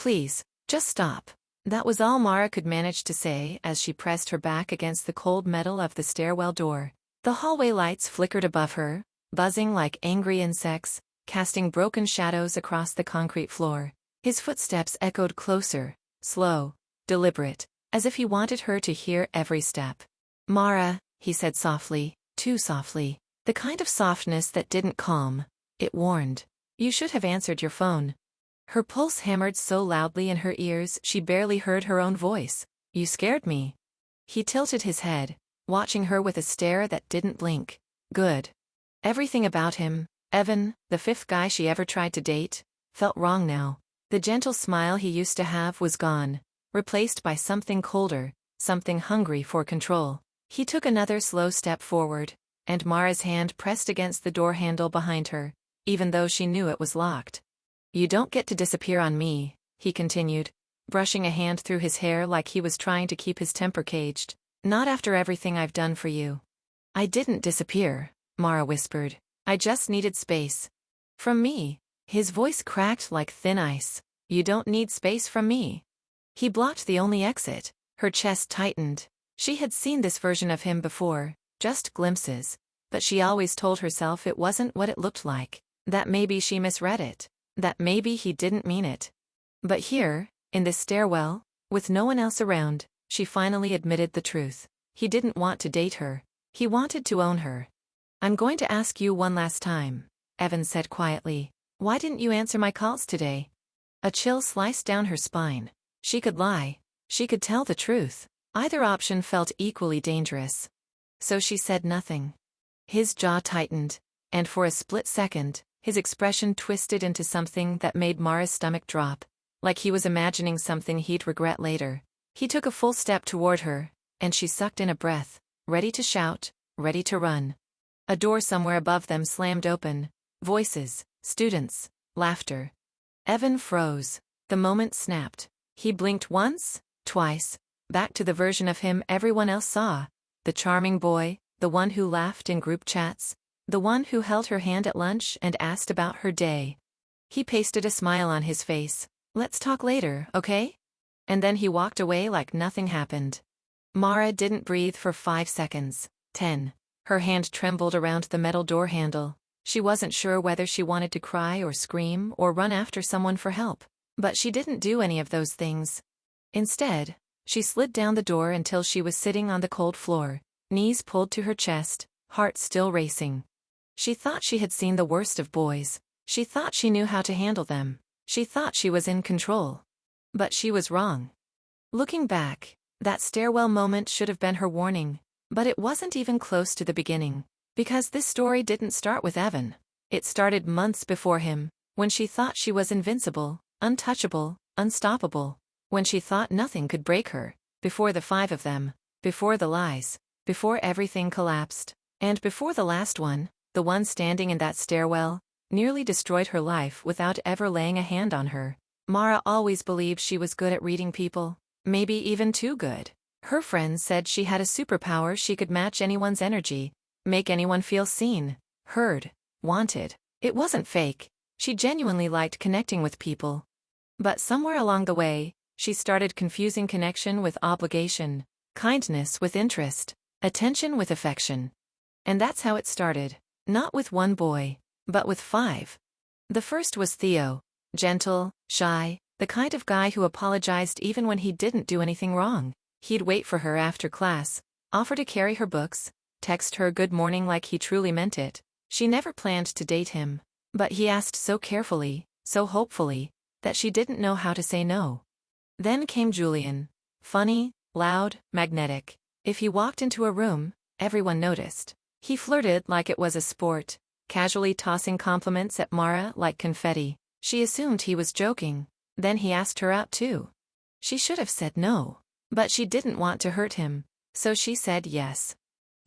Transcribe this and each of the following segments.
Please, just stop. That was all Mara could manage to say as she pressed her back against the cold metal of the stairwell door. The hallway lights flickered above her, buzzing like angry insects, casting broken shadows across the concrete floor. His footsteps echoed closer, slow, deliberate, as if he wanted her to hear every step. Mara, he said softly, too softly. The kind of softness that didn't calm. It warned. You should have answered your phone. Her pulse hammered so loudly in her ears she barely heard her own voice. You scared me. He tilted his head, watching her with a stare that didn't blink. Good. Everything about him, Evan, the fifth guy she ever tried to date, felt wrong now. The gentle smile he used to have was gone, replaced by something colder, something hungry for control. He took another slow step forward, and Mara's hand pressed against the door handle behind her, even though she knew it was locked. You don't get to disappear on me, he continued, brushing a hand through his hair like he was trying to keep his temper caged. Not after everything I've done for you. I didn't disappear, Mara whispered. I just needed space. From me. His voice cracked like thin ice. You don't need space from me. He blocked the only exit. Her chest tightened. She had seen this version of him before, just glimpses, but she always told herself it wasn't what it looked like, that maybe she misread it, that maybe he didn't mean it. But here, in this stairwell, with no one else around, she finally admitted the truth. He didn't want to date her. He wanted to own her. I'm going to ask you one last time, Evan said quietly. Why didn't you answer my calls today? A chill sliced down her spine. She could lie. She could tell the truth. Either option felt equally dangerous. So she said nothing. His jaw tightened, and for a split second, his expression twisted into something that made Mara's stomach drop, like he was imagining something he'd regret later. He took a full step toward her, and she sucked in a breath, ready to shout, ready to run. A door somewhere above them slammed open. Voices, students, laughter. Evan froze. The moment snapped. He blinked once, twice, back to the version of him everyone else saw. The charming boy, the one who laughed in group chats, the one who held her hand at lunch and asked about her day. He pasted a smile on his face. Let's talk later, okay? And then he walked away like nothing happened. Mara didn't breathe for 5 seconds. 10. Her hand trembled around the metal door handle. She wasn't sure whether she wanted to cry or scream or run after someone for help. But she didn't do any of those things. Instead, she slid down the door until she was sitting on the cold floor, knees pulled to her chest, heart still racing. She thought she had seen the worst of boys. She thought she knew how to handle them. She thought she was in control. But she was wrong. Looking back, that stairwell moment should have been her warning, but it wasn't even close to the beginning. Because this story didn't start with Evan. It started months before him, when she thought she was invincible, untouchable, unstoppable, when she thought nothing could break her, before the 5 of them, before the lies, before everything collapsed, and before the last one, the one standing in that stairwell, nearly destroyed her life without ever laying a hand on her. Mara always believed she was good at reading people, maybe even too good. Her friends said she had a superpower. She could match anyone's energy, make anyone feel seen, heard, wanted. It wasn't fake. She genuinely liked connecting with people. But somewhere along the way, she started confusing connection with obligation, kindness with interest, attention with affection. And that's how it started. Not with one boy, but with 5. The first was Theo. Gentle, shy, the kind of guy who apologized even when he didn't do anything wrong. He'd wait for her after class, offer to carry her books, text her good morning like he truly meant it. She never planned to date him, but he asked so carefully, so hopefully, that she didn't know how to say no. Then came Julian. Funny, loud, magnetic. If he walked into a room, everyone noticed. He flirted like it was a sport, casually tossing compliments at Mara like confetti. She assumed he was joking. Then he asked her out too. She should have said no, but she didn't want to hurt him, so she said yes.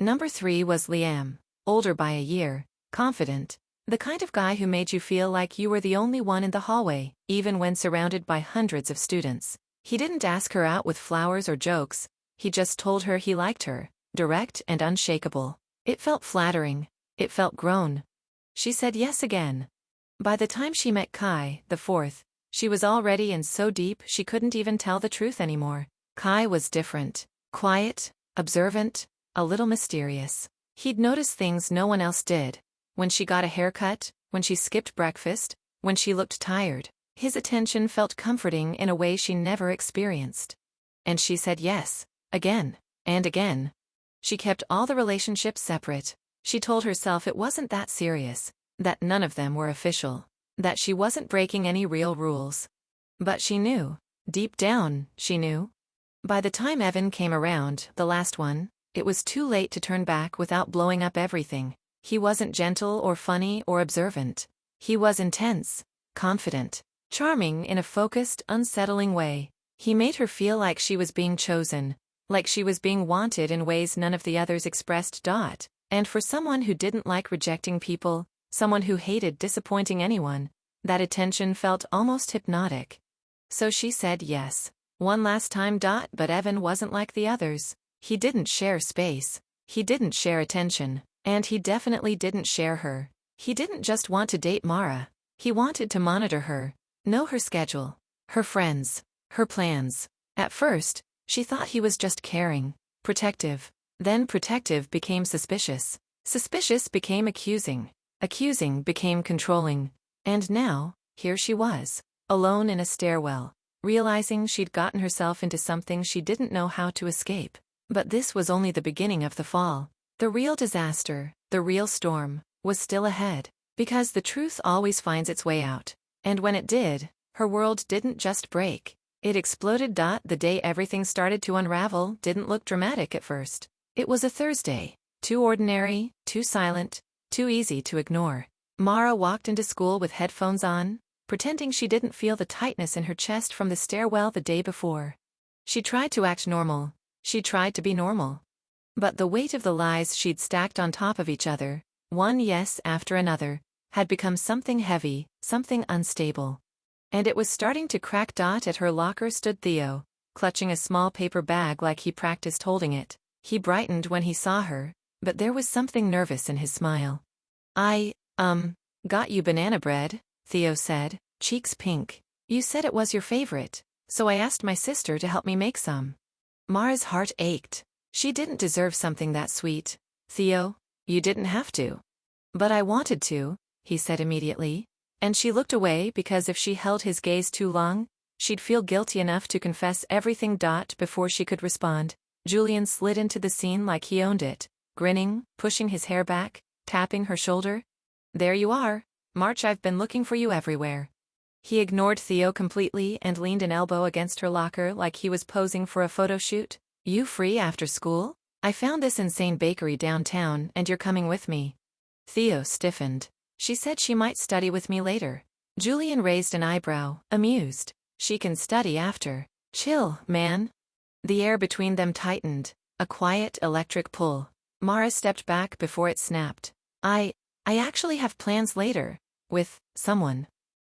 Number 3 was Liam, older by a year, confident, the kind of guy who made you feel like you were the only one in the hallway, even when surrounded by hundreds of students. He didn't ask her out with flowers or jokes, he just told her he liked her, direct and unshakable. It felt flattering, it felt grown. She said yes again. By the time she met Kai, the 4th, She was already in so deep she couldn't even tell the truth anymore. Kai was different. Quiet, observant, a little mysterious. He'd notice things no one else did. When she got a haircut, when she skipped breakfast, when she looked tired. His attention felt comforting in a way she never experienced. And she said yes, again, and again. She kept all the relationships separate. She told herself it wasn't that serious, that none of them were official, that she wasn't breaking any real rules. But she knew. Deep down, she knew. By the time Evan came around, the last one, it was too late to turn back without blowing up everything. He wasn't gentle or funny or observant. He was intense, confident, charming in a focused, unsettling way. He made her feel like she was being chosen, like she was being wanted in ways none of the others expressed. And for someone who didn't like rejecting people, someone who hated disappointing anyone, that attention felt almost hypnotic. So she said yes, one last time. But Evan wasn't like the others. He didn't share space, he didn't share attention, and he definitely didn't share her. He didn't just want to date Mara, he wanted to monitor her, know her schedule, her friends, her plans. At first, she thought he was just caring, protective. Then protective became suspicious. Suspicious became accusing. Accusing became controlling. And now, here she was, alone in a stairwell, realizing she'd gotten herself into something she didn't know how to escape. But this was only the beginning of the fall. The real disaster, the real storm, was still ahead. Because the truth always finds its way out. And when it did, her world didn't just break. It exploded. The day everything started to unravel didn't look dramatic at first. It was a Thursday. Too ordinary, too silent, too easy to ignore. Mara walked into school with headphones on, pretending she didn't feel the tightness in her chest from the stairwell the day before. She tried to act normal. She tried to be normal. But the weight of the lies she'd stacked on top of each other, one yes after another, had become something heavy, something unstable. And it was starting to crack. At her locker stood Theo, clutching a small paper bag like he practiced holding it. He brightened when he saw her, but there was something nervous in his smile. I got you banana bread, Theo said, cheeks pink. You said it was your favorite, so I asked my sister to help me make some. Mara's heart ached. She didn't deserve something that sweet. Theo, you didn't have to. But I wanted to, he said immediately. And she looked away because if she held his gaze too long, she'd feel guilty enough to confess everything. Before she could respond, Julian slid into the scene like he owned it, grinning, pushing his hair back, tapping her shoulder. There you are, March. I've been looking for you everywhere. He ignored Theo completely and leaned an elbow against her locker like he was posing for a photo shoot. You free after school? I found this insane bakery downtown and you're coming with me. Theo stiffened. She said she might study with me later. Julian raised an eyebrow, amused. She can study after. Chill, man. The air between them tightened, a quiet electric pull. Mara stepped back before it snapped. I actually have plans later. With someone.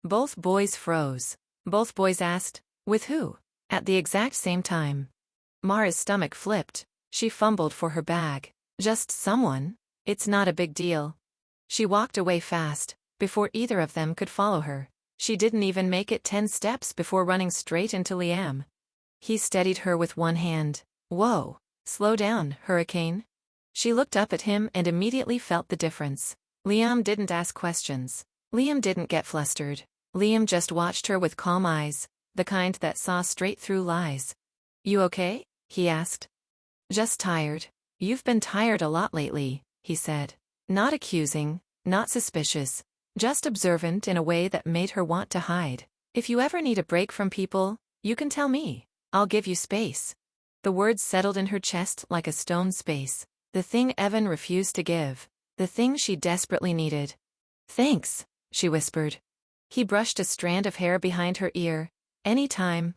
Both boys froze. Both boys asked, with who? At the exact same time. Mara's stomach flipped. She fumbled for her bag. Just someone? It's not a big deal. She walked away fast, before either of them could follow her. She didn't even make it 10 steps before running straight into Liam. He steadied her with one hand. Whoa, slow down, Hurricane. She looked up at him and immediately felt the difference. Liam didn't ask questions. Liam didn't get flustered. Liam just watched her with calm eyes, the kind that saw straight through lies. You okay? He asked. Just tired. You've been tired a lot lately, he said. Not accusing, not suspicious, just observant in a way that made her want to hide. If you ever need a break from people, you can tell me. I'll give you space. The words settled in her chest like a stone space. The thing Evan refused to give. The thing she desperately needed. Thanks, she whispered. He brushed a strand of hair behind her ear. Anytime.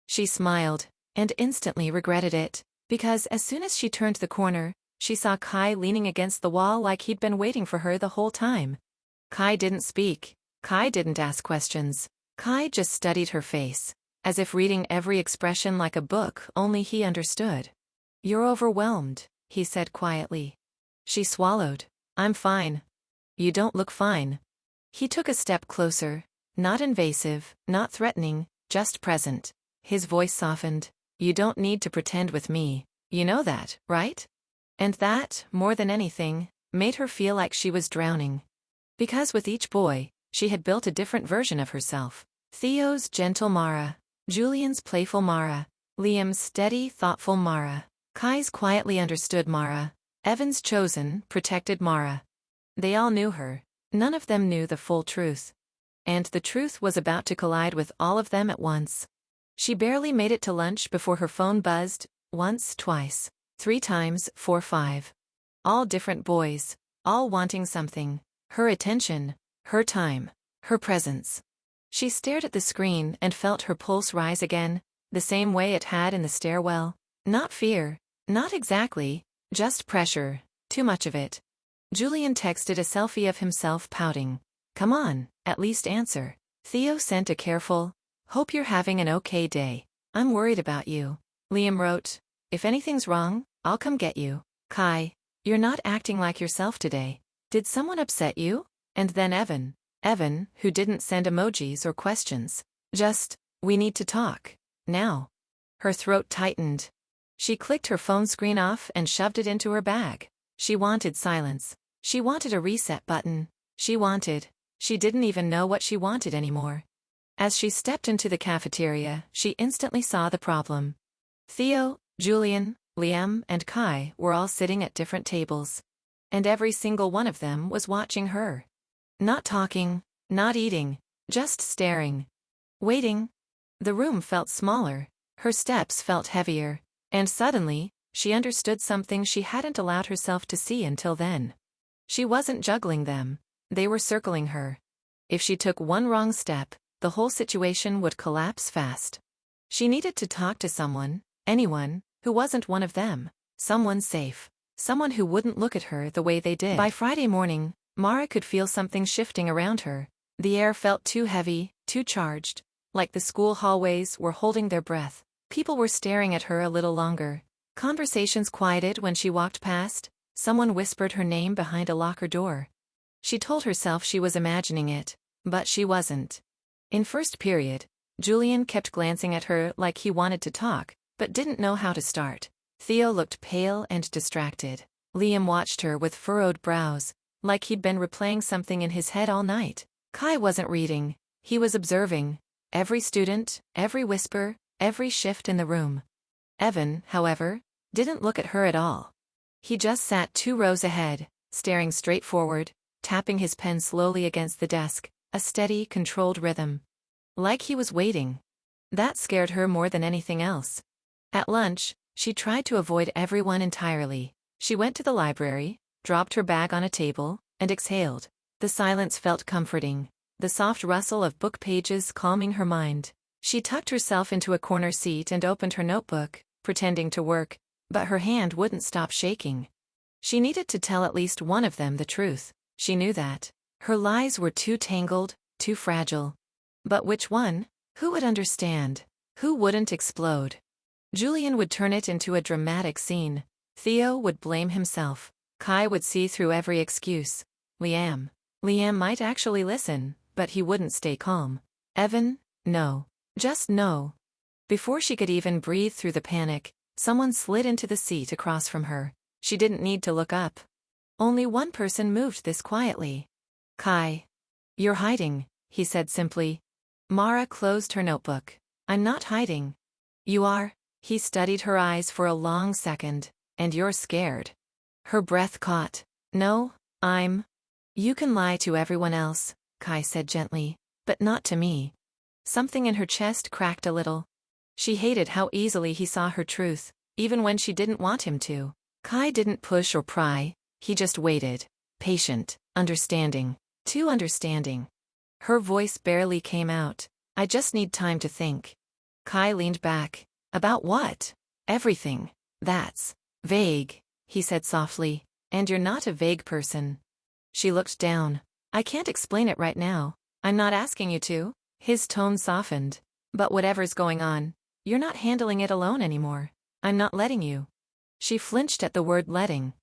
She smiled, and instantly regretted it, because as soon as she turned the corner, she saw Kai leaning against the wall like he'd been waiting for her the whole time. Kai didn't speak. Kai didn't ask questions. Kai just studied her face, as if reading every expression like a book only he understood. You're overwhelmed, he said quietly. She swallowed. I'm fine. You don't look fine. He took a step closer, Not invasive, not threatening, just present. His voice softened. You don't need to pretend with me. You know that, right? And that, more than anything, made her feel like she was drowning. Because with each boy, she had built a different version of herself. Theo's gentle Mara, Julian's playful Mara, Liam's steady, thoughtful Mara, Kai's quietly understood Mara, Evan's chosen, protected Mara. They all knew her. None of them knew the full truth. And the truth was about to collide with all of them at once. She barely made it to lunch before her phone buzzed, once, twice, 3 times, 4, 5. All different boys, all wanting something, her attention, her time, her presence. She stared at the screen and felt her pulse rise again, the same way it had in the stairwell. Not fear, not exactly, just pressure, too much of it. Julian texted a selfie of himself pouting. Come on, at least answer. Theo sent a careful, hope you're having an okay day. I'm worried about you. Liam wrote, if anything's wrong, I'll come get you. Kai, you're not acting like yourself today. Did someone upset you? And then Evan, who didn't send emojis or questions. Just, we need to talk. Now. Her throat tightened. She clicked her phone screen off and shoved it into her bag. She wanted silence. She wanted a reset button. She didn't even know what she wanted anymore. As she stepped into the cafeteria, she instantly saw the problem. Theo, Julian, Liam, and Kai were all sitting at different tables. And every single one of them was watching her. Not talking, not eating, just staring. Waiting. The room felt smaller, her steps felt heavier, and suddenly, she understood something she hadn't allowed herself to see until then. She wasn't juggling them, they were circling her. If she took one wrong step, the whole situation would collapse fast. She needed to talk to someone, anyone, who wasn't one of them, someone safe, someone who wouldn't look at her the way they did. By Friday morning, Mara could feel something shifting around her. The air felt too heavy, too charged, like the school hallways were holding their breath. People were staring at her a little longer. Conversations quieted when she walked past. Someone whispered her name behind a locker door. She told herself she was imagining it, but she wasn't. In first period, Julian kept glancing at her like he wanted to talk, but didn't know how to start. Theo looked pale and distracted. Liam watched her with furrowed brows, like he'd been replaying something in his head all night. Kai wasn't reading, he was observing. Every student, every whisper, every shift in the room. Evan, however, didn't look at her at all. He just sat 2 rows ahead, staring straight forward, tapping his pen slowly against the desk, a steady, controlled rhythm. Like he was waiting. That scared her more than anything else. At lunch, she tried to avoid everyone entirely. She went to the library, dropped her bag on a table, and exhaled. The silence felt comforting, the soft rustle of book pages calming her mind. She tucked herself into a corner seat and opened her notebook, pretending to work, but her hand wouldn't stop shaking. She needed to tell at least one of them the truth. She knew that. Her lies were too tangled, too fragile. But which one? Who would understand? Who wouldn't explode? Julian would turn it into a dramatic scene. Theo would blame himself. Kai would see through every excuse. Liam might actually listen, but he wouldn't stay calm. Evan, no. Just no. Before she could even breathe through the panic, someone slid into the seat across from her. She didn't need to look up. Only one person moved this quietly. Kai. You're hiding, he said simply. Mara closed her notebook. I'm not hiding. You are. He studied her eyes for a long second. And you're scared. Her breath caught. No, I'm. You can lie to everyone else, Kai said gently, but not to me. Something in her chest cracked a little. She hated how easily he saw her truth, even when she didn't want him to. Kai didn't push or pry, he just waited. Patient, understanding, too understanding. Her voice barely came out. I just need time to think. Kai leaned back. About what? Everything. That's vague, he said softly, and you're not a vague person. She looked down. I can't explain it right now. I'm not asking you to. His tone softened. But whatever's going on, you're not handling it alone anymore. I'm not letting you. She flinched at the word letting.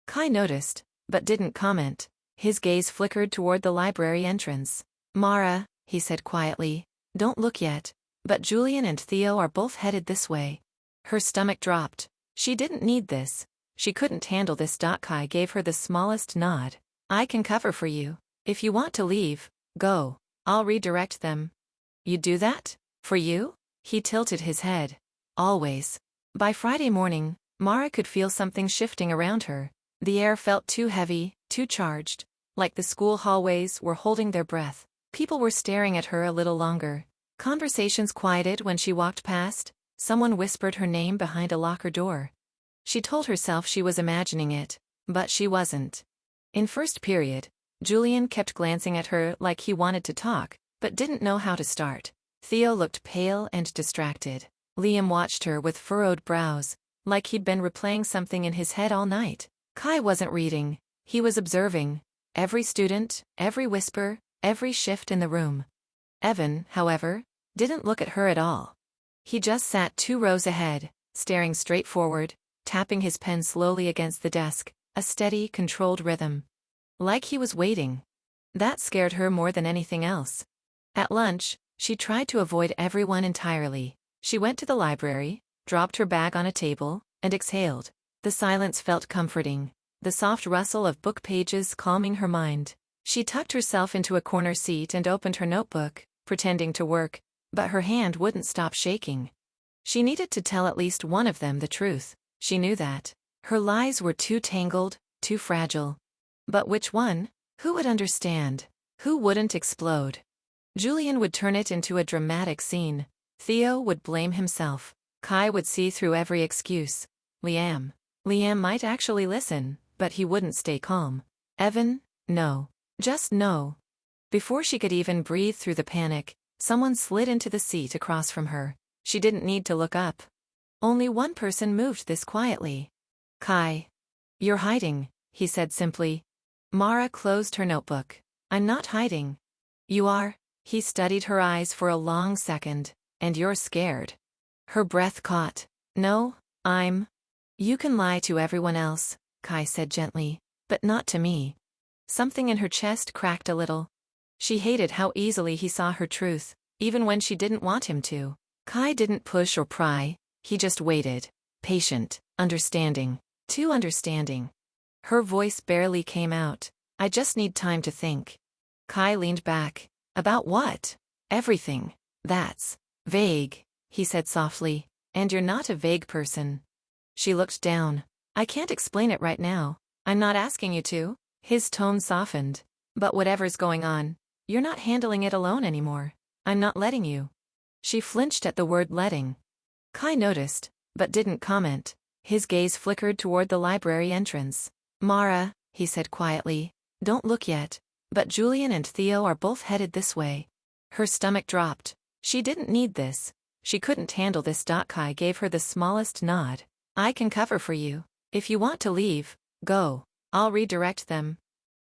Kai noticed, but didn't comment. His gaze flickered toward the library entrance. Mara, he said quietly. Don't look yet, but Julian and Theo are both headed this way. Her stomach dropped. She didn't need this. She couldn't handle this. Kai gave her the smallest nod. I can cover for you. If you want to leave, go. I'll redirect them. You do that? For you? He tilted his head. Always. By Friday morning, Mara could feel something shifting around her. The air felt too heavy, too charged, like the school hallways were holding their breath. People were staring at her a little longer. Conversations quieted when she walked past. Someone whispered her name behind a locker door. She told herself she was imagining it, but she wasn't. In first period, Julian kept glancing at her like he wanted to talk, but didn't know how to start. Theo looked pale and distracted. Liam watched her with furrowed brows, like he'd been replaying something in his head all night. Kai wasn't reading, he was observing. Every student, every whisper, every shift in the room. Evan, however, didn't look at her at all. He just sat 2 rows ahead, staring straight forward, tapping his pen slowly against the desk, a steady, controlled rhythm. Like he was waiting. That scared her more than anything else. At lunch, she tried to avoid everyone entirely. She went to the library, dropped her bag on a table, and exhaled. The silence felt comforting, the soft rustle of book pages calming her mind. She tucked herself into a corner seat and opened her notebook, pretending to work, but her hand wouldn't stop shaking. She needed to tell at least one of them the truth. She knew that. Her lies were too tangled, too fragile. But which one? Who would understand? Who wouldn't explode? Julian would turn it into a dramatic scene. Theo would blame himself. Kai would see through every excuse. Liam might actually listen, but he wouldn't stay calm. Evan, no. Just no. Before she could even breathe through the panic, someone slid into the seat across from her. She didn't need to look up. Only one person moved this quietly. Kai. You're hiding, he said simply. Mara closed her notebook. I'm not hiding. You are. He studied her eyes for a long second. And you're scared. Her breath caught. No, I'm. You can lie to everyone else, Kai said gently, but not to me. Something in her chest cracked a little. She hated how easily he saw her truth, even when she didn't want him to. Kai didn't push or pry, he just waited. Patient, understanding, too understanding. Her voice barely came out. I just need time to think. Kai leaned back. About what? Everything. That's vague, he said softly, and you're not a vague person. She looked down. I can't explain it right now. I'm not asking you to. His tone softened. But whatever's going on, you're not handling it alone anymore. I'm not letting you. She flinched at the word letting. Kai noticed, but didn't comment. His gaze flickered toward the library entrance. Mara, he said quietly, don't look yet, but Julian and Theo are both headed this way. Her stomach dropped. She didn't need this. She couldn't handle this. Kai gave her the smallest nod. I can cover for you. If you want to leave, go. I'll redirect them.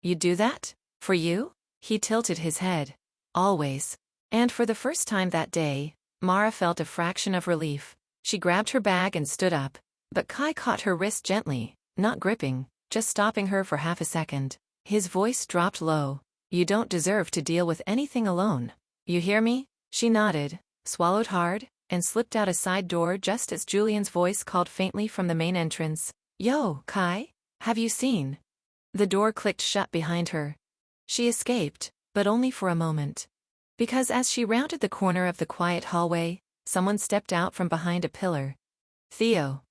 You do that? For you? He tilted his head. Always. And for the first time that day, Mara felt a fraction of relief. She grabbed her bag and stood up. But Kai caught her wrist gently, not gripping, just stopping her for half a second. His voice dropped low. You don't deserve to deal with anything alone. You hear me? She nodded, swallowed hard, and slipped out a side door just as Julian's voice called faintly from the main entrance. Yo, Kai? Have you seen? The door clicked shut behind her. She escaped, but only for a moment. Because as she rounded the corner of the quiet hallway, someone stepped out from behind a pillar. Theo.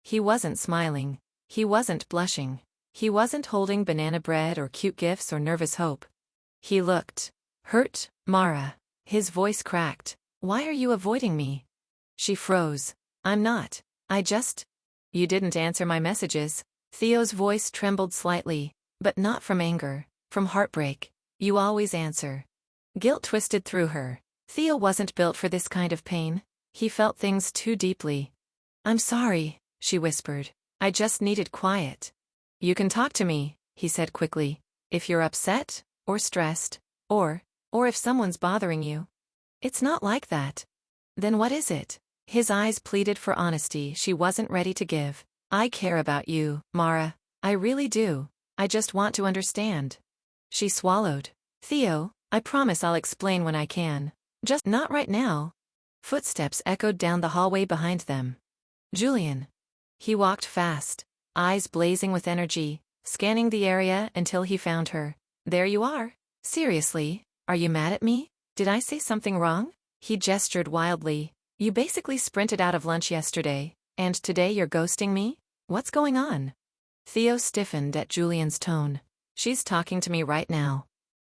He wasn't smiling. He wasn't blushing. He wasn't holding banana bread or cute gifts or nervous hope. He looked hurt. Mara. His voice cracked. Why are you avoiding me? She froze. I'm not. I just. You didn't answer my messages. Theo's voice trembled slightly, but not from anger, from heartbreak. You always answer. Guilt twisted through her. Theo wasn't built for this kind of pain. He felt things too deeply. I'm sorry, she whispered. I just needed quiet. You can talk to me, he said quickly, if you're upset, or stressed, or if someone's bothering you. It's not like that. Then what is it? His eyes pleaded for honesty she wasn't ready to give. I care about you, Mara. I really do. I just want to understand. She swallowed. Theo, I promise I'll explain when I can. Just not right now. Footsteps echoed down the hallway behind them. Julian. He walked fast, eyes blazing with energy, scanning the area until he found her. There you are. Seriously, are you mad at me? Did I say something wrong? He gestured wildly. You basically sprinted out of lunch yesterday, and today you're ghosting me? What's going on? Theo stiffened at Julian's tone. She's talking to me right now.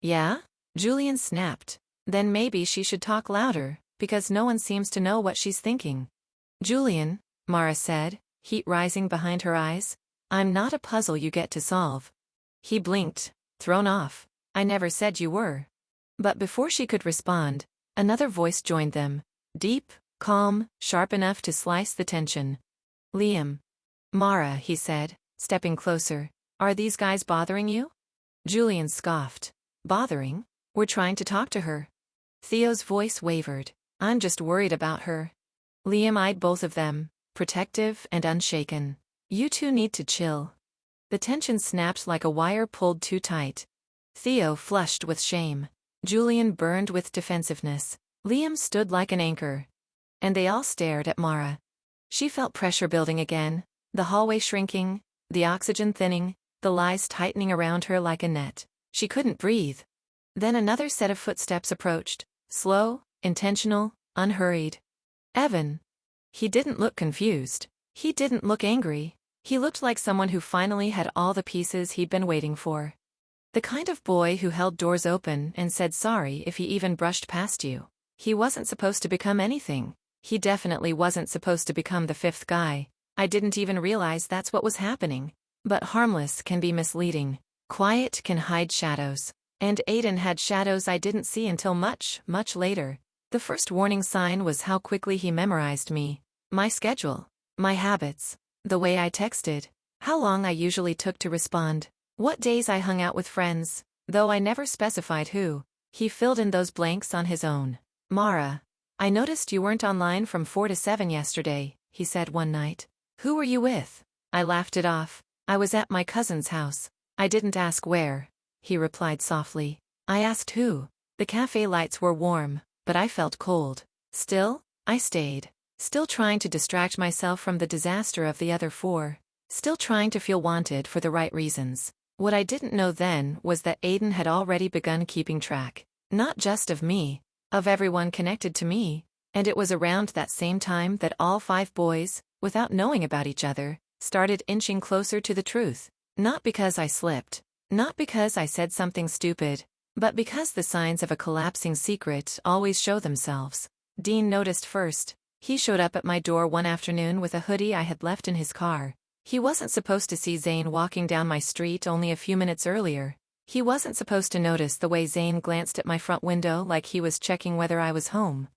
Yeah? Julian snapped. Then maybe she should talk louder, because no one seems to know what she's thinking. Julian, Mara said, heat rising behind her eyes. I'm not a puzzle you get to solve. He blinked, thrown off. I never said you were. But before she could respond, another voice joined them. Deep, calm, sharp enough to slice the tension. Liam. Mara, he said, stepping closer. Are these guys bothering you? Julian scoffed. Bothering? We're trying to talk to her. Theo's voice wavered. I'm just worried about her. Liam eyed both of them, protective and unshaken. You two need to chill. The tension snapped like a wire pulled too tight. Theo flushed with shame. Julian burned with defensiveness. Liam stood like an anchor. And they all stared at Mara. She felt pressure building again, the hallway shrinking, the oxygen thinning, the lies tightening around her like a net. She couldn't breathe. Then another set of footsteps approached, slow, intentional, unhurried. Evan. He didn't look confused. He didn't look angry. He looked like someone who finally had all the pieces he'd been waiting for. The kind of boy who held doors open and said sorry if he even brushed past you. He wasn't supposed to become anything. He definitely wasn't supposed to become the fifth guy. I didn't even realize that's what was happening. But harmless can be misleading. Quiet can hide shadows. And Aiden had shadows I didn't see until much, much later. The first warning sign was how quickly he memorized me. My schedule. My habits. The way I texted. How long I usually took to respond. What days I hung out with friends. Though I never specified who. He filled in those blanks on his own. Mara. I noticed you weren't online from 4 to 7 yesterday, he said one night. Who were you with? I laughed it off. I was at my cousin's house. I didn't ask where. He replied softly. I asked who. The cafe lights were warm, but I felt cold. Still, I stayed. Still trying to distract myself from the disaster of the other 4. Still trying to feel wanted for the right reasons. What I didn't know then was that Aiden had already begun keeping track. Not just of me. Of everyone connected to me. And it was around that same time that all 5 boys, without knowing about each other, started inching closer to the truth. Not because I slipped. Not because I said something stupid. But because the signs of a collapsing secret always show themselves. Dean noticed first. He showed up at my door one afternoon with a hoodie I had left in his car. He wasn't supposed to see Zane walking down my street only a few minutes earlier. He wasn't supposed to notice the way Zane glanced at my front window like he was checking whether I was home.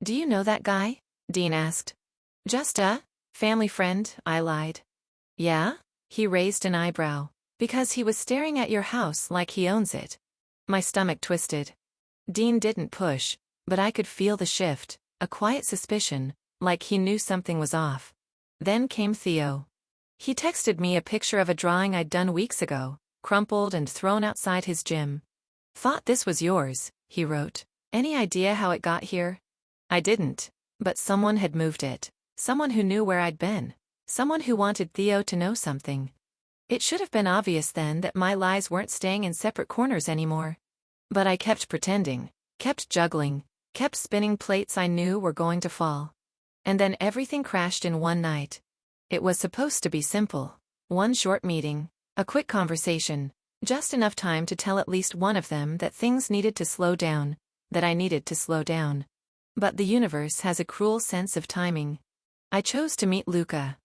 Do you know that guy? Dean asked. Just a family friend, I lied. Yeah? He raised an eyebrow. Because he was staring at your house like he owns it. My stomach twisted. Dean didn't push, but I could feel the shift, a quiet suspicion, like he knew something was off. Then came Theo. He texted me a picture of a drawing I'd done weeks ago, crumpled and thrown outside his gym. Thought this was yours, he wrote. Any idea how it got here? I didn't, but someone had moved it. Someone who knew where I'd been. Someone who wanted Theo to know something. It should have been obvious then that my lies weren't staying in separate corners anymore. But I kept pretending, kept juggling, kept spinning plates I knew were going to fall. And then everything crashed in one night. It was supposed to be simple. One short meeting, a quick conversation, just enough time to tell at least one of them that things needed to slow down, that I needed to slow down. But the universe has a cruel sense of timing. I chose to meet Luca.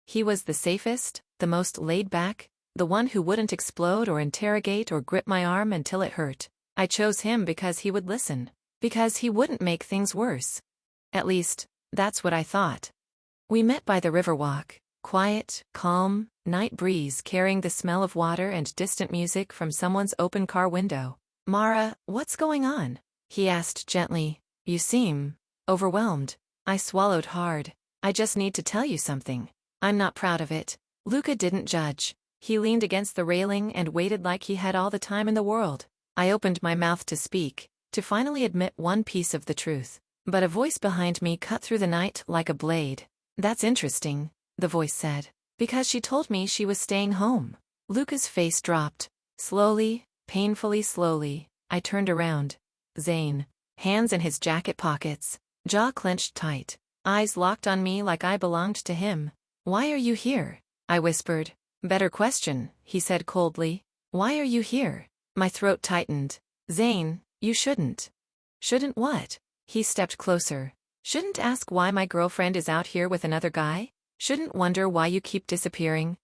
He was the safest, the most laid back, the one who wouldn't explode or interrogate or grip my arm until it hurt. I chose him because he would listen. Because he wouldn't make things worse. At least, that's what I thought. We met by the Riverwalk, quiet, calm, night breeze carrying the smell of water and distant music from someone's open car window. Mara, what's going on? He asked gently. You seem overwhelmed. I swallowed hard. I just need to tell you something. I'm not proud of it. Luca didn't judge. He leaned against the railing and waited like he had all the time in the world. I opened my mouth to speak, to finally admit one piece of the truth. But a voice behind me cut through the night like a blade. "That's interesting," the voice said. "Because she told me she was staying home." Luca's face dropped. Slowly, painfully slowly, I turned around. Zane. Hands in his jacket pockets. Jaw clenched tight. Eyes locked on me like I belonged to him. "Why are you here?" I whispered. "Better question," he said coldly. "Why are you here?" My throat tightened. "Zane, you shouldn't." "Shouldn't what?" He stepped closer. "Shouldn't ask why my girlfriend is out here with another guy? Shouldn't wonder why you keep disappearing?"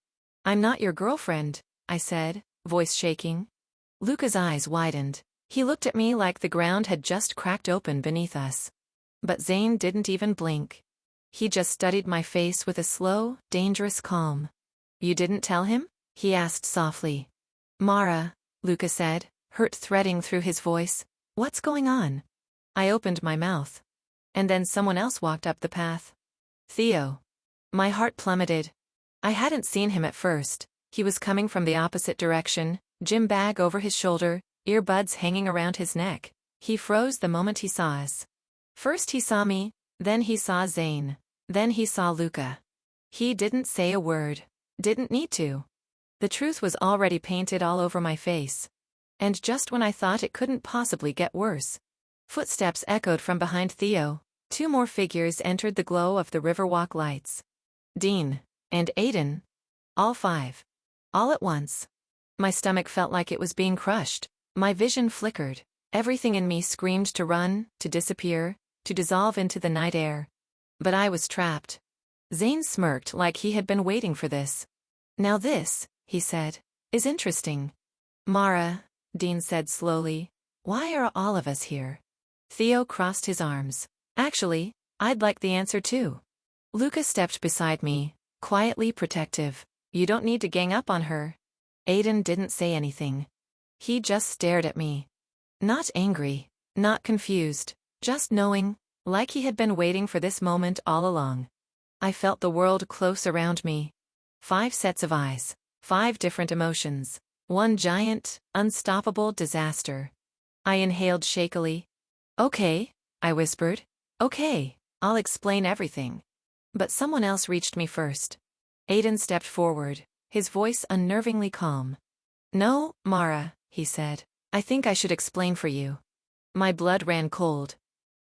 "I'm not your girlfriend," I said, voice shaking. Luca's eyes widened. He looked at me like the ground had just cracked open beneath us. But Zane didn't even blink. He just studied my face with a slow, dangerous calm. "You didn't tell him?" he asked softly. "Mara," Luca said, hurt threading through his voice. "What's going on?" I opened my mouth. And then someone else walked up the path. Theo. My heart plummeted. I hadn't seen him at first. He was coming from the opposite direction, gym bag over his shoulder, earbuds hanging around his neck. He froze the moment he saw us. First he saw me, then he saw Zane, then he saw Luca. He didn't say a word. Didn't need to. The truth was already painted all over my face. And just when I thought it couldn't possibly get worse. Footsteps echoed from behind Theo. 2 more figures entered the glow of the Riverwalk lights. Dean. And Aiden. All 5. All at once. My stomach felt like it was being crushed. My vision flickered. Everything in me screamed to run, to disappear, to dissolve into the night air. But I was trapped. Zane smirked like he had been waiting for this. "Now this," he said, "is interesting." "Mara," Dean said slowly, "why are all of us here?" Theo crossed his arms. "Actually, I'd like the answer too." Luca stepped beside me, quietly protective. "You don't need to gang up on her." Aiden didn't say anything. He just stared at me. Not angry, not confused, just knowing, like he had been waiting for this moment all along. I felt the world close around me. 5 sets of eyes, 5 different emotions, one giant, unstoppable disaster. I inhaled shakily. "Okay," I whispered. "Okay, I'll explain everything." But someone else reached me first. Aiden stepped forward, his voice unnervingly calm. "No, Mara," he said. "I think I should explain for you." My blood ran cold.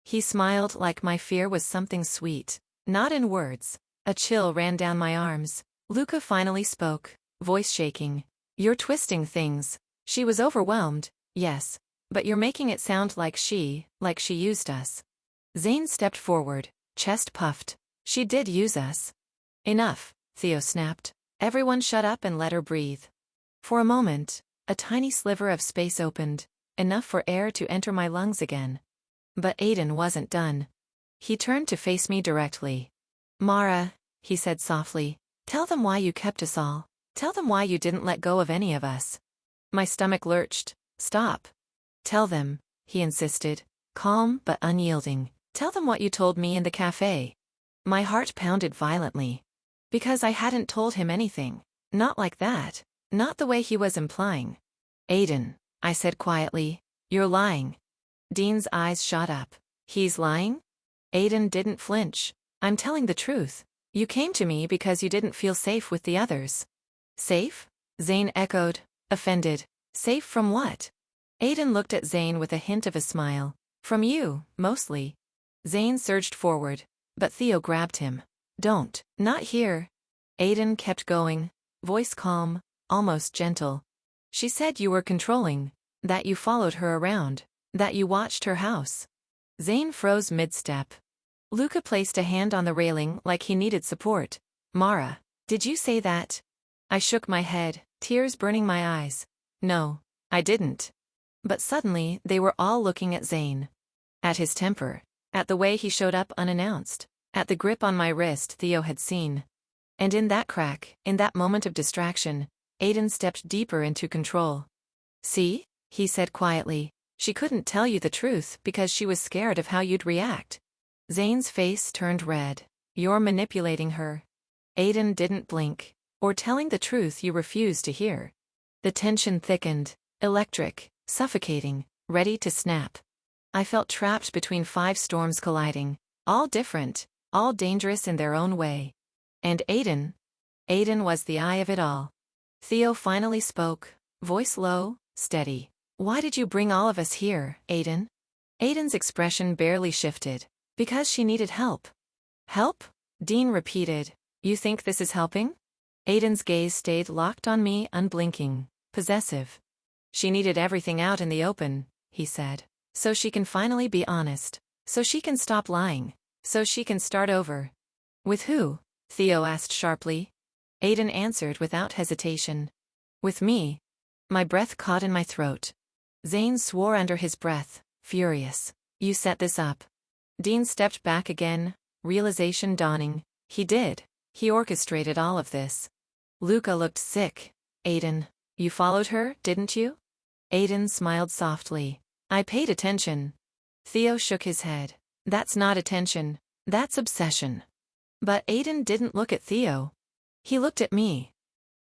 He smiled like my fear was something sweet. Not in words. A chill ran down my arms. Luca finally spoke, voice shaking. "You're twisting things. She was overwhelmed, yes. But you're making it sound like she used us." Zane stepped forward, chest puffed. "She did use us." "Enough," Theo snapped. "Everyone shut up and let her breathe." For a moment, a tiny sliver of space opened, enough for air to enter my lungs again. But Aiden wasn't done. He turned to face me directly. "Mara," he said softly, "tell them why you kept us all. Tell them why you didn't let go of any of us." My stomach lurched. "Stop. Tell them," he insisted, calm but unyielding. "Tell them what you told me in the cafe." My heart pounded violently. Because I hadn't told him anything. Not like that. Not the way he was implying. "Aiden," I said quietly, "you're lying." Dean's eyes shot up. "He's lying?" Aiden didn't flinch. "I'm telling the truth. You came to me because you didn't feel safe with the others." "Safe?" Zane echoed, offended. "Safe from what?" Aiden looked at Zane with a hint of a smile. "From you, mostly." Zane surged forward, but Theo grabbed him. "Don't. Not here." Aiden kept going, voice calm, almost gentle. "She said you were controlling, that you followed her around, that you watched her house." Zane froze mid-step. Luca placed a hand on the railing like he needed support. "Mara, did you say that?" I shook my head, tears burning my eyes. "No, I didn't." But suddenly they were all looking at Zane. At his temper. At the way he showed up unannounced. At the grip on my wrist Theo had seen. And in that crack, in that moment of distraction, Aiden stepped deeper into control. "See?" he said quietly. "She couldn't tell you the truth because she was scared of how you'd react." Zane's face turned red. "You're manipulating her." Aiden didn't blink. "Or telling the truth you refused to hear." The tension thickened. Electric. suffocating, ready to snap. I felt trapped between 5 storms colliding, all different, all dangerous in their own way. And Aiden was the eye of it all. Theo finally spoke, voice low, steady. Why did you bring all of us here, Aiden? Aiden's expression barely shifted. Because she needed help. Help? Dean repeated. You think this is helping? Aiden's gaze stayed locked on me, unblinking, possessive. She needed everything out in the open, he said. So she can finally be honest. So she can stop lying. So she can start over. With who? Theo asked sharply. Aiden answered without hesitation. With me. My breath caught in my throat. Zane swore under his breath, furious. You set this up. Dean stepped back again, realization dawning. He did. He orchestrated all of this. Luca looked sick. Aiden, you followed her, didn't you? Aiden smiled softly. I paid attention. Theo shook his head. That's not attention. That's obsession. But Aiden didn't look at Theo. He looked at me.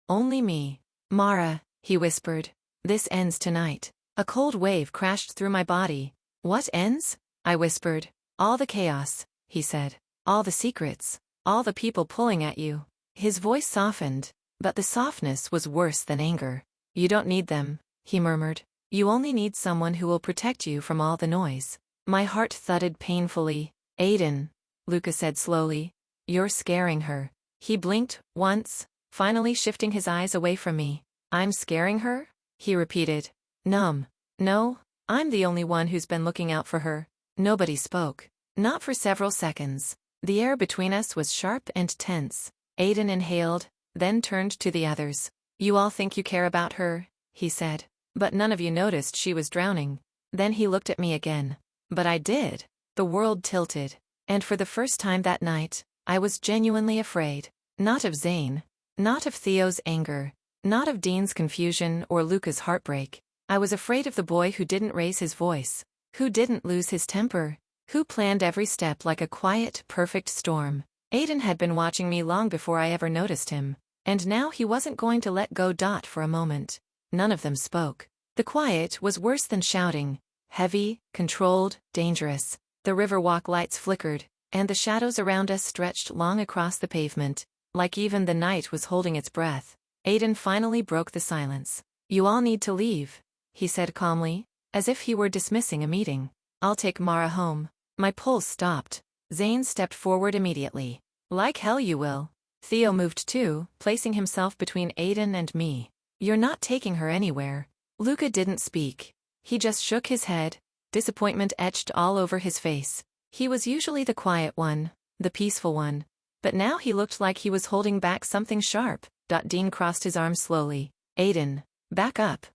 Only me. Mara, he whispered. This ends tonight. A cold wave crashed through my body. What ends? I whispered. All the chaos, he said. All the secrets. All the people pulling at you. His voice softened, but the softness was worse than anger. You don't need them, he murmured. You only need someone who will protect you from all the noise. My heart thudded painfully. Aiden, Luca said slowly. You're scaring her. He blinked, once, finally shifting his eyes away from me. I'm scaring her? He repeated. Numb. No, I'm the only one who's been looking out for her. Nobody spoke. Not for several seconds. The air between us was sharp and tense. Aiden inhaled, then turned to the others. You all think you care about her, he said. But none of you noticed she was drowning. Then he looked at me again. But I did. The world tilted. And for the first time that night, I was genuinely afraid. Not of Zane. Not of Theo's anger. Not of Dean's confusion or Luca's heartbreak. I was afraid of the boy who didn't raise his voice. Who didn't lose his temper. Who planned every step like a quiet, perfect storm. Aiden had been watching me long before I ever noticed him. And now he wasn't going to let go. For a moment. None of them spoke. The quiet was worse than shouting. Heavy, controlled, dangerous. The Riverwalk lights flickered, and the shadows around us stretched long across the pavement, like even the night was holding its breath. Aiden finally broke the silence. You all need to leave, he said calmly, as if he were dismissing a meeting. I'll take Mara home. My pulse stopped. Zane stepped forward immediately. Like hell you will. Theo moved too, placing himself between Aiden and me. You're not taking her anywhere. Luca didn't speak. He just shook his head, disappointment etched all over his face. He was usually the quiet one, the peaceful one. But now he looked like he was holding back something sharp. Dean crossed his arms slowly. Aiden, back up.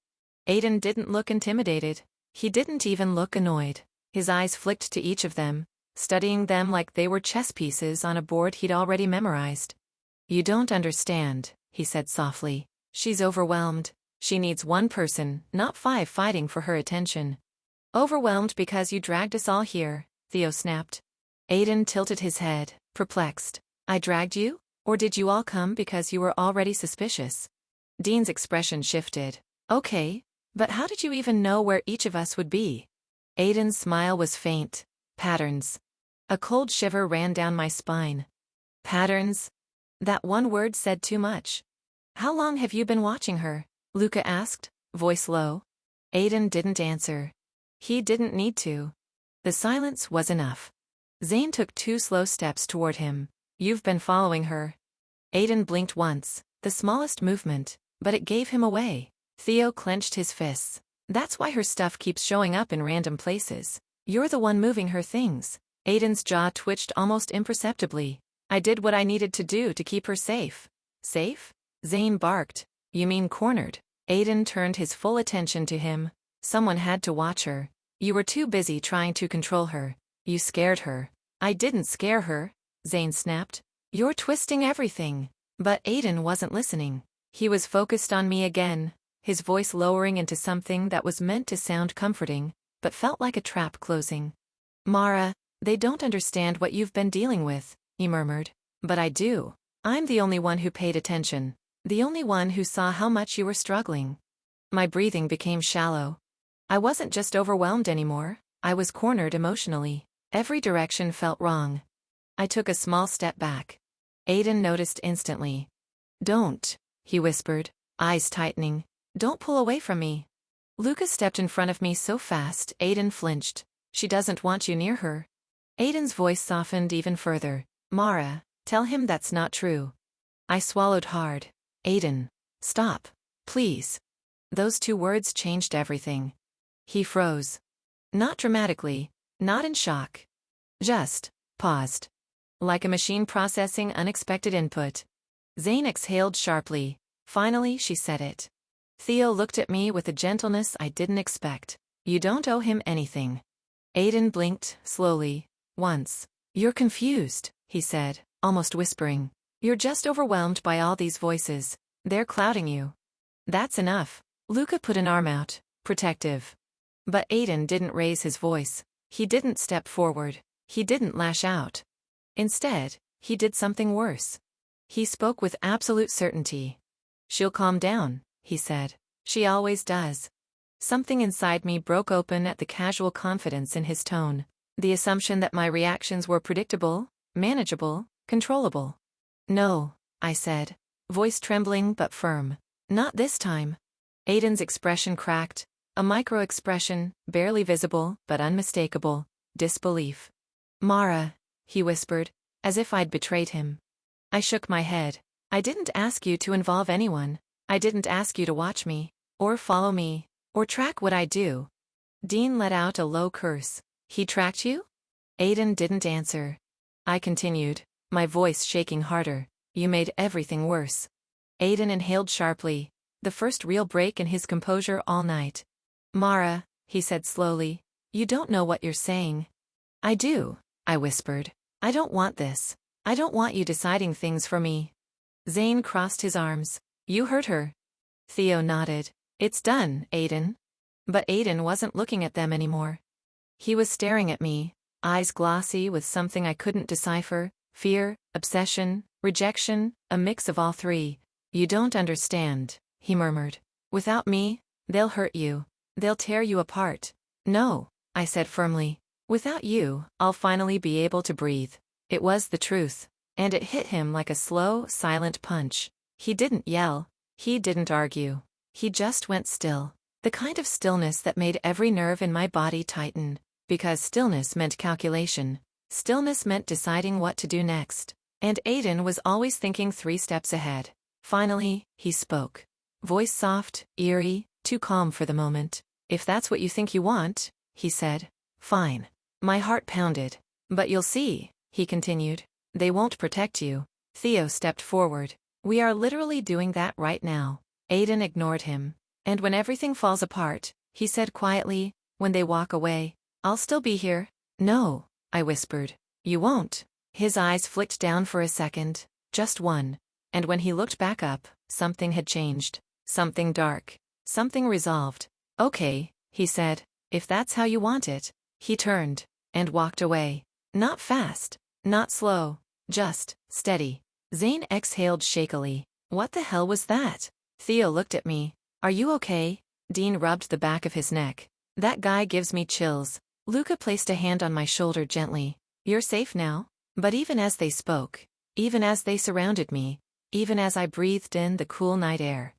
Aiden didn't look intimidated. He didn't even look annoyed. His eyes flicked to each of them, studying them like they were chess pieces on a board he'd already memorized. You don't understand, he said softly. She's overwhelmed. She needs one person, not 5 fighting for her attention. Overwhelmed because you dragged us all here, Theo snapped. Aiden tilted his head, perplexed. I dragged you? Or did you all come because you were already suspicious? Dean's expression shifted. Okay, but how did you even know where each of us would be? Aiden's smile was faint. Patterns. A cold shiver ran down my spine. Patterns? That one word said too much. How long have you been watching her? Luca asked, voice low. Aiden didn't answer. He didn't need to. The silence was enough. Zane took 2 slow steps toward him. You've been following her. Aiden blinked once, the smallest movement, but it gave him away. Theo clenched his fists. That's why her stuff keeps showing up in random places. You're the one moving her things. Aiden's jaw twitched almost imperceptibly. I did what I needed to do to keep her safe. Safe? Zane barked. You mean cornered? Aiden turned his full attention to him. Someone had to watch her. You were too busy trying to control her. You scared her. I didn't scare her, Zane snapped. You're twisting everything. But Aiden wasn't listening. He was focused on me again, his voice lowering into something that was meant to sound comforting, but felt like a trap closing. Mara, they don't understand what you've been dealing with, he murmured. But I do. I'm the only one who paid attention. The only one who saw how much you were struggling. My breathing became shallow. I wasn't just overwhelmed anymore, I was cornered emotionally. Every direction felt wrong. I took a small step back. Aiden noticed instantly. Don't, he whispered, eyes tightening. Don't pull away from me. Luca stepped in front of me so fast, Aiden flinched. She doesn't want you near her. Aiden's voice softened even further. Mara, tell him that's not true. I swallowed hard. Aiden, stop, please. Those 2 words changed everything. He froze. Not dramatically, not in shock. Just paused. Like a machine processing unexpected input. Zane exhaled sharply. Finally, she said it. Theo looked at me with a gentleness I didn't expect. You don't owe him anything. Aiden blinked, slowly, once. You're confused, he said, almost whispering. You're just overwhelmed by all these voices. They're clouding you. That's enough. Luca put an arm out, protective. But Aiden didn't raise his voice. He didn't step forward. He didn't lash out. Instead, he did something worse. He spoke with absolute certainty. She'll calm down, he said. She always does. Something inside me broke open at the casual confidence in his tone. The assumption that my reactions were predictable, manageable, controllable. No, I said, voice trembling but firm. Not this time. Aiden's expression cracked, a micro-expression, barely visible but unmistakable, disbelief. Mara, he whispered, as if I'd betrayed him. I shook my head. I didn't ask you to involve anyone. I didn't ask you to watch me, or follow me, or track what I do. Dean let out a low curse. He tracked you? Aiden didn't answer. I continued, my voice shaking harder. You made everything worse. Aiden inhaled sharply, the first real break in his composure all night. Mara, he said slowly, you don't know what you're saying. I do, I whispered. I don't want this. I don't want you deciding things for me. Zane crossed his arms. You hurt her. Theo nodded. It's done, Aiden. But Aiden wasn't looking at them anymore. He was staring at me, eyes glossy with something I couldn't decipher, fear, obsession, rejection, a mix of all 3. You don't understand, he murmured. Without me, they'll hurt you. They'll tear you apart. No, I said firmly. Without you, I'll finally be able to breathe. It was the truth, and it hit him like a slow, silent punch. He didn't yell. He didn't argue. He just went still. The kind of stillness that made every nerve in my body tighten. Because stillness meant calculation. Stillness meant deciding what to do next. And Aiden was always thinking 3 steps ahead. Finally, he spoke. Voice soft, eerie, too calm for the moment. If that's what you think you want, he said. Fine. My heart pounded. But you'll see, he continued. They won't protect you. Theo stepped forward. We are literally doing that right now. Aiden ignored him. And when everything falls apart, he said quietly, when they walk away, I'll still be here. No, I whispered. You won't. His eyes flicked down for a second, just one. And when he looked back up, something had changed. Something dark. Something resolved. Okay, he said, if that's how you want it. He turned and walked away. Not fast, not slow, just steady. Zane exhaled shakily. What the hell was that? Theo looked at me. Are you okay? Dean rubbed the back of his neck. That guy gives me chills. Luca placed a hand on my shoulder gently. You're safe now? But even as they spoke, even as they surrounded me, even as I breathed in the cool night air,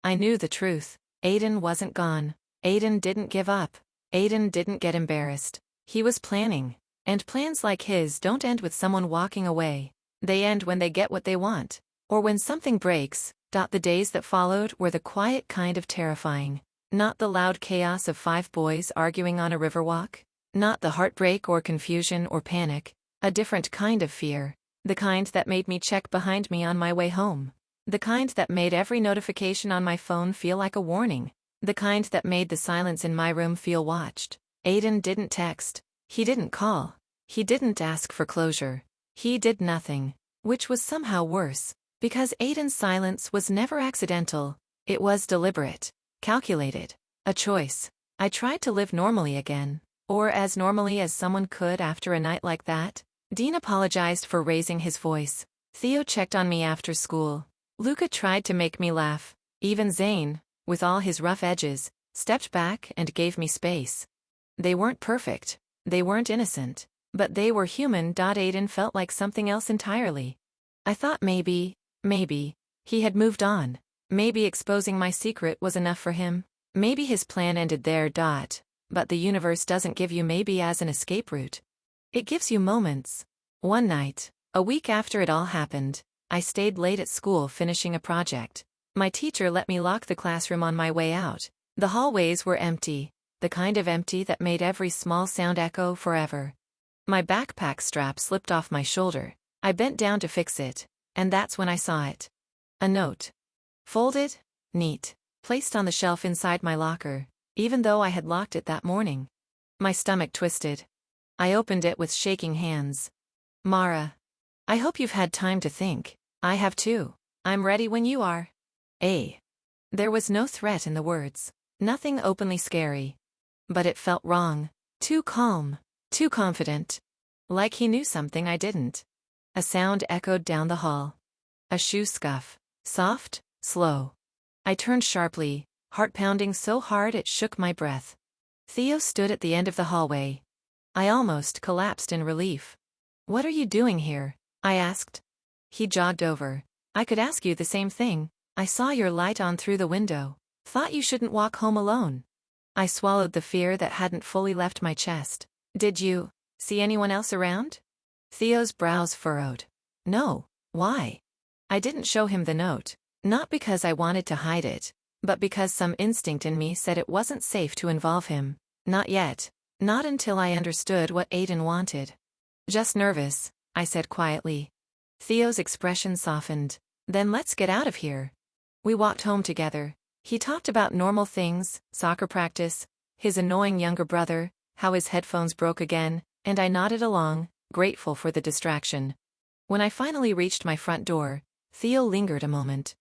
I knew the truth. Aiden wasn't gone. Aiden didn't give up. Aiden didn't get embarrassed. He was planning. And plans like his don't end with someone walking away. They end when they get what they want. Or when something breaks. The days that followed were the quiet kind of terrifying. Not the loud chaos of 5 boys arguing on a riverwalk. Not the heartbreak or confusion or panic. A different kind of fear. The kind that made me check behind me on my way home. The kind that made every notification on my phone feel like a warning. The kind that made the silence in my room feel watched. Aiden didn't text. He didn't call. He didn't ask for closure. He did nothing. Which was somehow worse. Because Aiden's silence was never accidental. It was deliberate. Calculated. A choice. I tried to live normally again. Or as normally as someone could after a night like that. Dean apologized for raising his voice. Theo checked on me after school. Luca tried to make me laugh. Even Zane, with all his rough edges, stepped back and gave me space. They weren't perfect. They weren't innocent. But they were human. Aiden felt like something else entirely. I thought maybe, he had moved on. Maybe exposing my secret was enough for him. Maybe his plan ended there. But the universe doesn't give you maybe as an escape route. It gives you moments. One night, a week after it all happened, I stayed late at school finishing a project. My teacher let me lock the classroom on my way out. The hallways were empty, the kind of empty that made every small sound echo forever. My backpack strap slipped off my shoulder. I bent down to fix it, and that's when I saw it. A note. Folded, neat, placed on the shelf inside my locker, even though I had locked it that morning. My stomach twisted. I opened it with shaking hands. Mara. I hope you've had time to think. I have too. I'm ready when you are. There was no threat in the words. Nothing openly scary. But it felt wrong. Too calm. Too confident. Like he knew something I didn't. A sound echoed down the hall. A shoe scuff. Soft, slow. I turned sharply, heart pounding so hard it shook my breath. Theo stood at the end of the hallway. I almost collapsed in relief. What are you doing here? I asked. He jogged over. I could ask you the same thing. I saw your light on through the window. Thought you shouldn't walk home alone. I swallowed the fear that hadn't fully left my chest. Did you see anyone else around? Theo's brows furrowed. No. Why? I didn't show him the note. Not because I wanted to hide it, but because some instinct in me said it wasn't safe to involve him. Not yet. Not until I understood what Aiden wanted. Just nervous, I said quietly. Theo's expression softened. Then let's get out of here. We walked home together. He talked about normal things, soccer practice, his annoying younger brother, how his headphones broke again, and I nodded along, grateful for the distraction. When I finally reached my front door, Theo lingered a moment.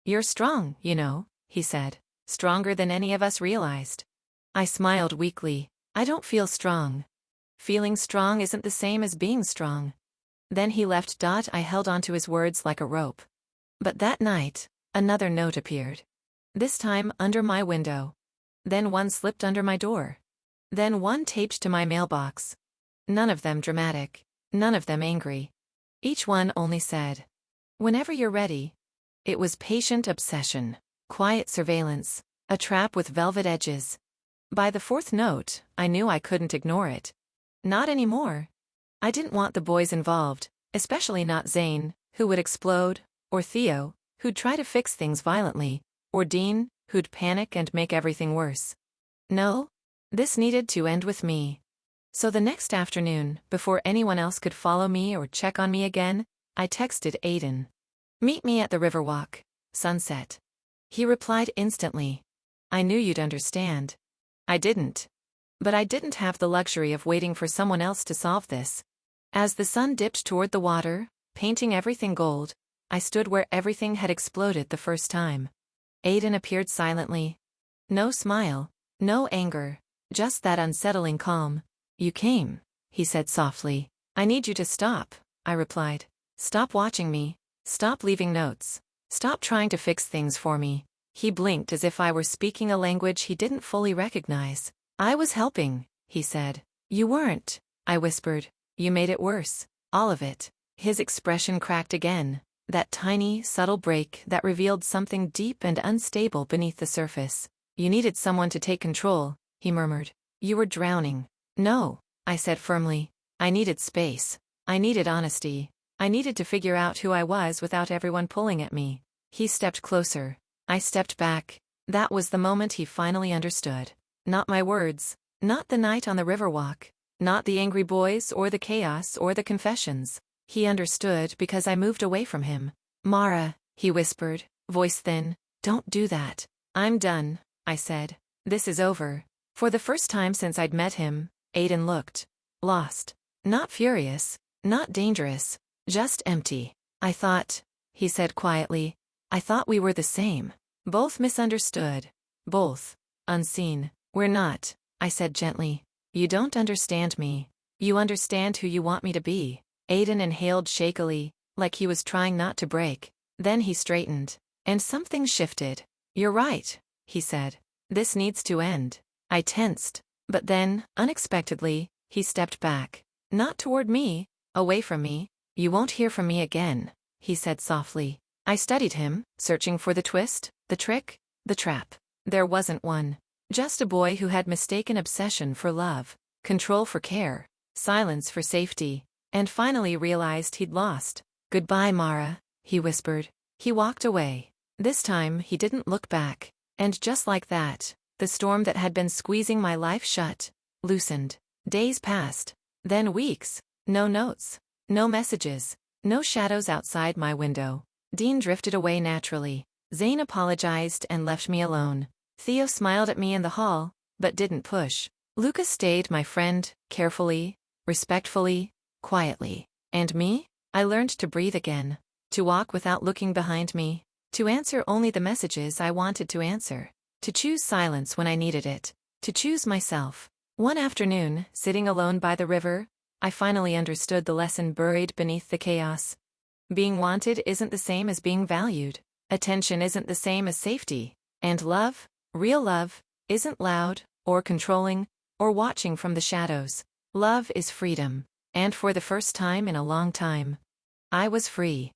You're strong, you know, he said. Stronger than any of us realized. I smiled weakly. I don't feel strong. Feeling strong isn't the same as being strong. Then he left. I held onto his words like a rope. But that night, another note appeared. This time under my window. Then one slipped under my door. Then one taped to my mailbox. None of them dramatic. None of them angry. Each one only said, whenever you're ready. It was patient obsession, quiet surveillance, a trap with velvet edges. By the fourth note, I knew I couldn't ignore it. Not anymore. I didn't want the boys involved, especially not Zane, who would explode, or Theo, who'd try to fix things violently, or Dean, who'd panic and make everything worse. No, this needed to end with me. So the next afternoon, before anyone else could follow me or check on me again, I texted Aiden. Meet me at the Riverwalk, sunset. He replied instantly. I knew you'd understand. I didn't. But I didn't have the luxury of waiting for someone else to solve this. As the sun dipped toward the water, painting everything gold, I stood where everything had exploded the first time. Aiden appeared silently. No smile, no anger, just that unsettling calm. You came, he said softly. I need you to stop, I replied. Stop watching me. Stop leaving notes. Stop trying to fix things for me. He blinked as if I were speaking a language he didn't fully recognize. I was helping, he said. You weren't, I whispered. You made it worse. All of it. His expression cracked again. That tiny, subtle break that revealed something deep and unstable beneath the surface. You needed someone to take control, he murmured. You were drowning. No, I said firmly. I needed space. I needed honesty. I needed to figure out who I was without everyone pulling at me. He stepped closer. I stepped back. That was the moment he finally understood. Not my words. Not the night on the Riverwalk. Not the angry boys or the chaos or the confessions. He understood because I moved away from him. Mara, he whispered, voice thin. Don't do that. I'm done, I said. This is over. For the first time since I'd met him, Aiden looked lost. Not furious. Not dangerous. Just empty. I thought, he said quietly, I thought we were the same. Both misunderstood. Both unseen. We're not, I said gently. You don't understand me. You understand who you want me to be. Aiden inhaled shakily, like he was trying not to break. Then he straightened. And something shifted. You're right, he said. This needs to end. I tensed. But then, unexpectedly, he stepped back. Not toward me, away from me. You won't hear from me again, he said softly. I studied him, searching for the twist, the trick, the trap. There wasn't one. Just a boy who had mistaken obsession for love, control for care, silence for safety, and finally realized he'd lost. Goodbye, Mara, he whispered. He walked away. This time he didn't look back. And just like that, the storm that had been squeezing my life shut, loosened. Days passed. Then weeks. No notes. No messages. No shadows outside my window. Dean drifted away naturally. Zane apologized and left me alone. Theo smiled at me in the hall, but didn't push. Lucas stayed my friend, carefully, respectfully, quietly. And me? I learned to breathe again. To walk without looking behind me. To answer only the messages I wanted to answer. To choose silence when I needed it. To choose myself. One afternoon, sitting alone by the river, I finally understood the lesson buried beneath the chaos. Being wanted isn't the same as being valued. Attention isn't the same as safety. And love, real love, isn't loud, or controlling, or watching from the shadows. Love is freedom. And for the first time in a long time, I was free.